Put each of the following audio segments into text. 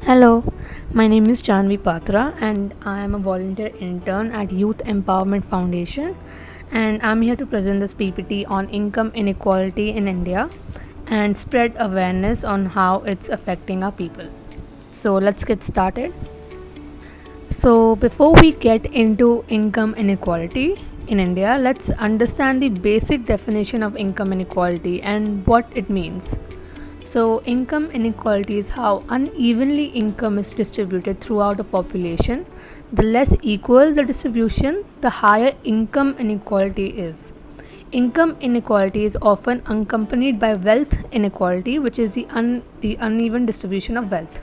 Hello, my name is Janvi Patra and I am a volunteer intern at Youth Empowerment Foundation, and I'm here to present this PPT on income inequality in India and spread awareness on how it's affecting our people. So let's get started. So before we get into income inequality in India, let's understand the basic definition of income inequality and what it means. So, income inequality is how unevenly income is distributed throughout a population. The less equal the distribution, the higher income inequality is. Income inequality is often accompanied by wealth inequality, which is the uneven distribution of wealth.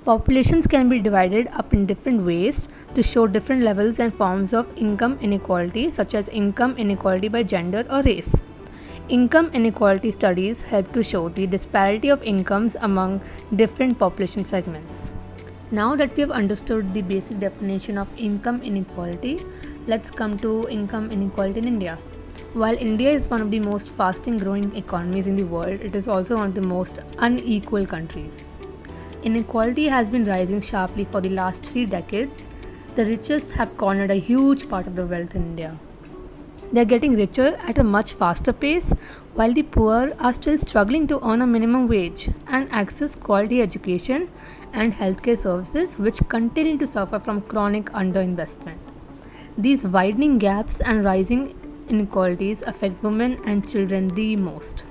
Populations can be divided up in different ways to show different levels and forms of income inequality, such as income inequality by gender or race. Income inequality studies help to show the disparity of incomes among different population segments. Now that we have understood the basic definition of income inequality, let's come to income inequality in India. While India is one of the most fastest growing economies in the world, it is also one of the most unequal countries. Inequality has been rising sharply for the last 3 decades. The richest have cornered a huge part of the wealth in India. They are getting richer at a much faster pace, while the poor are still struggling to earn a minimum wage and access quality education and healthcare services, which continue to suffer from chronic underinvestment. These widening gaps and rising inequalities affect women and children the most.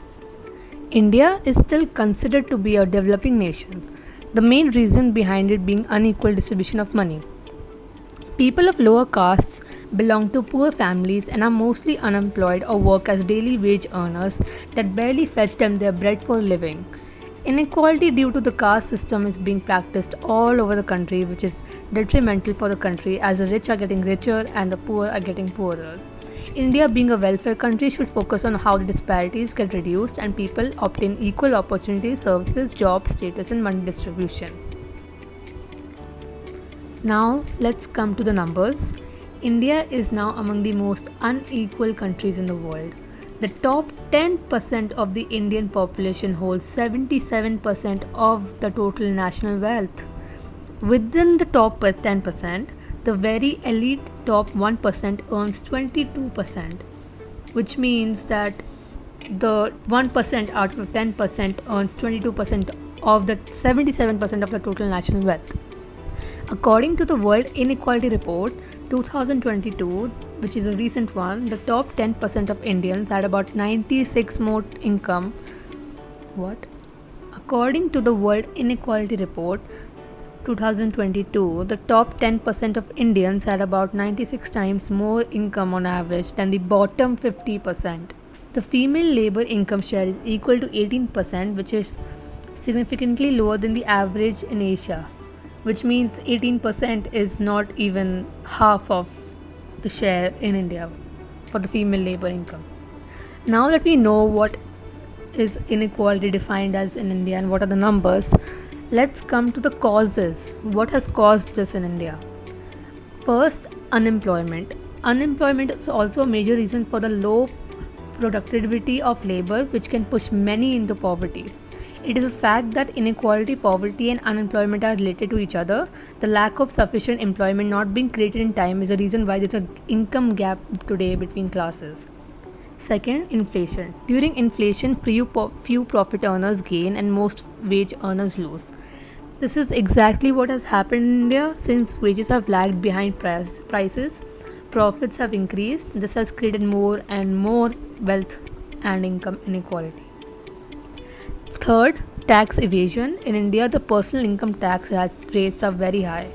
India is still considered to be a developing nation, the main reason behind it being unequal distribution of money. People of lower castes belong to poor families and are mostly unemployed or work as daily wage earners that barely fetch them their bread for a living. Inequality due to the caste system is being practiced all over the country, which is detrimental for the country as the rich are getting richer and the poor are getting poorer. India, being a welfare country, should focus on how the disparities get reduced and people obtain equal opportunities, services, job status, and money distribution. Now let's come to the numbers. India is now among the most unequal countries in the world. The top 10% of the Indian population holds 77% of the total national wealth. Within the top 10%, the very elite top 1% earns 22%, which means that the 1% out of 10% earns 22% of the 77% of the total national wealth. According to the World Inequality Report 2022, which is a recent one, the top 10% of Indians had about 96 more income. What? According to the World Inequality Report 2022, the top 10% of Indians had about 96 times more income on average than the bottom 50%. The female labor income share is equal to 18%, which is significantly lower than the average in Asia, which means 18% is not even half of the share in India for the female labor income. Now that we know what is inequality defined as in India and what are the numbers, let's come to the causes. What has caused this in India? First, unemployment. Unemployment is also a major reason for the low productivity of labor, which can push many into poverty. It is a fact that inequality, poverty, and unemployment are related to each other. The lack of sufficient employment not being created in time is a reason why there's an income gap today between classes. Second, inflation. During inflation, few profit earners gain and most wage earners lose. This is exactly what has happened in India since wages have lagged behind prices. Profits have increased. This has created more and more wealth and income inequality. Third, tax evasion. In India, the personal income tax rates are very high.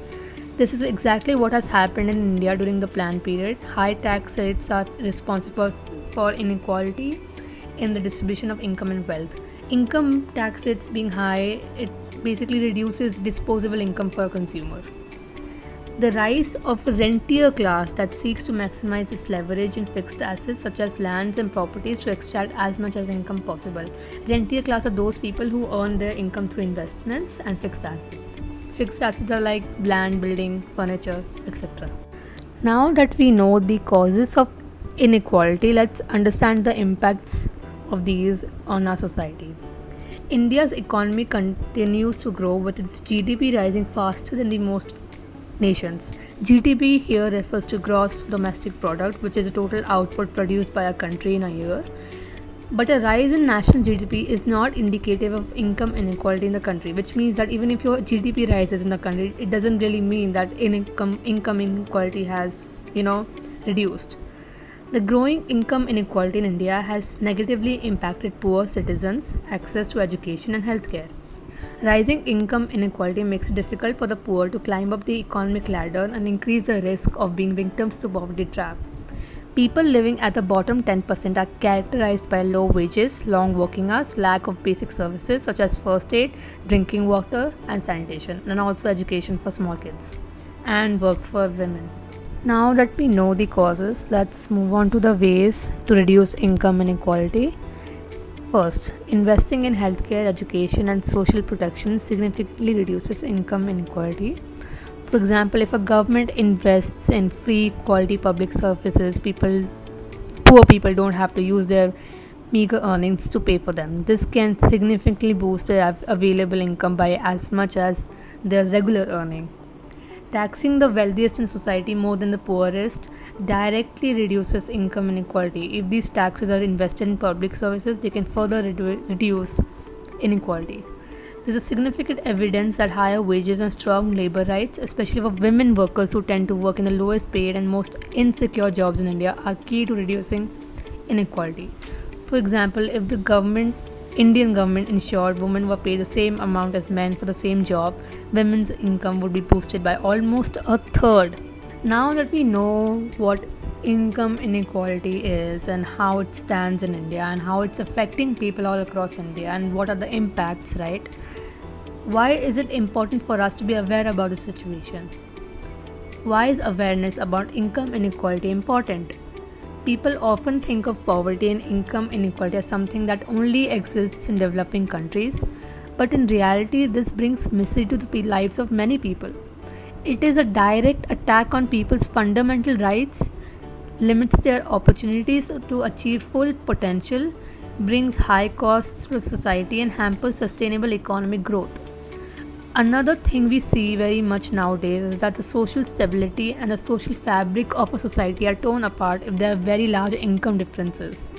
This is exactly what has happened in India during the plan period. High tax rates are responsible for inequality in the distribution of income and wealth. Income tax rates being high, it basically reduces disposable income for a consumer. The rise of a rentier class that seeks to maximize its leverage in fixed assets such as lands and properties to extract as much as income possible. Rentier class are those people who earn their income through investments and fixed assets. Fixed assets are like land, building, furniture, etc. Now that we know the causes of inequality, let's understand the impacts of these on our society. India's economy continues to grow with its GDP rising faster than the most nations. GDP here refers to gross domestic product, which is the total output produced by a country in a year. But a rise in national GDP is not indicative of income inequality in the country, which means that even if your GDP rises in the country, it doesn't really mean that income inequality has, reduced. The growing income inequality in India has negatively impacted poor citizens' access to education and healthcare. Rising income inequality makes it difficult for the poor to climb up the economic ladder and increase the risk of being victims to poverty trap. People living at the bottom 10% are characterized by low wages, long working hours, lack of basic services such as first aid, drinking water, and sanitation, and also education for small kids, and work for women. Now that we know the causes, let's move on to the ways to reduce income inequality. First, investing in healthcare, education, and social protection significantly reduces income inequality. For example, if a government invests in free quality public services, poor people don't have to use their meager earnings to pay for them. This can significantly boost their available income by as much as their regular earning. Taxing the wealthiest in society more than the poorest directly reduces income inequality. If these taxes are invested in public services, they can further reduce inequality. There is significant evidence that higher wages and strong labor rights, especially for women workers who tend to work in the lowest paid and most insecure jobs in India, are key to reducing inequality. For example, if the Indian government ensured women were paid the same amount as men for the same job, women's income would be boosted by almost a third. Now that we know what income inequality is and how it stands in India and how it's affecting people all across India and what are the impacts, right? Why is it important for us to be aware about the situation? Why is awareness about income inequality important? People often think of poverty and income inequality as something that only exists in developing countries, but in reality, this brings misery to the lives of many people. It is a direct attack on people's fundamental rights, limits their opportunities to achieve full potential, brings high costs to society, and hampers sustainable economic growth. Another thing we see very much nowadays is that the social stability and the social fabric of a society are torn apart if there are very large income differences.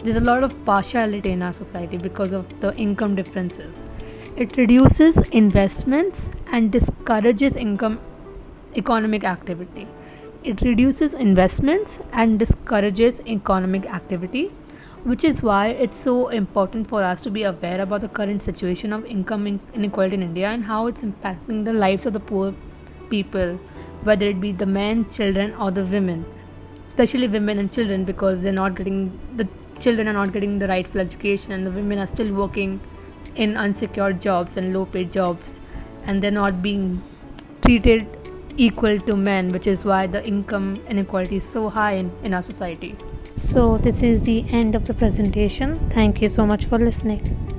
There's a lot of partiality in our society because of the income differences. It reduces investments and discourages economic activity. It reduces investments and discourages economic activity, which is why it's so important for us to be aware about the current situation of income inequality in India and how it's impacting the lives of the poor people, whether it be the men, children, or the women, especially women and children, because the children are not getting the rightful education, and the women are still working in unsecured jobs and low paid jobs, and they're not being treated equal to men, which is why the income inequality is so high in our society. So, this is the end of the presentation. Thank you so much for listening.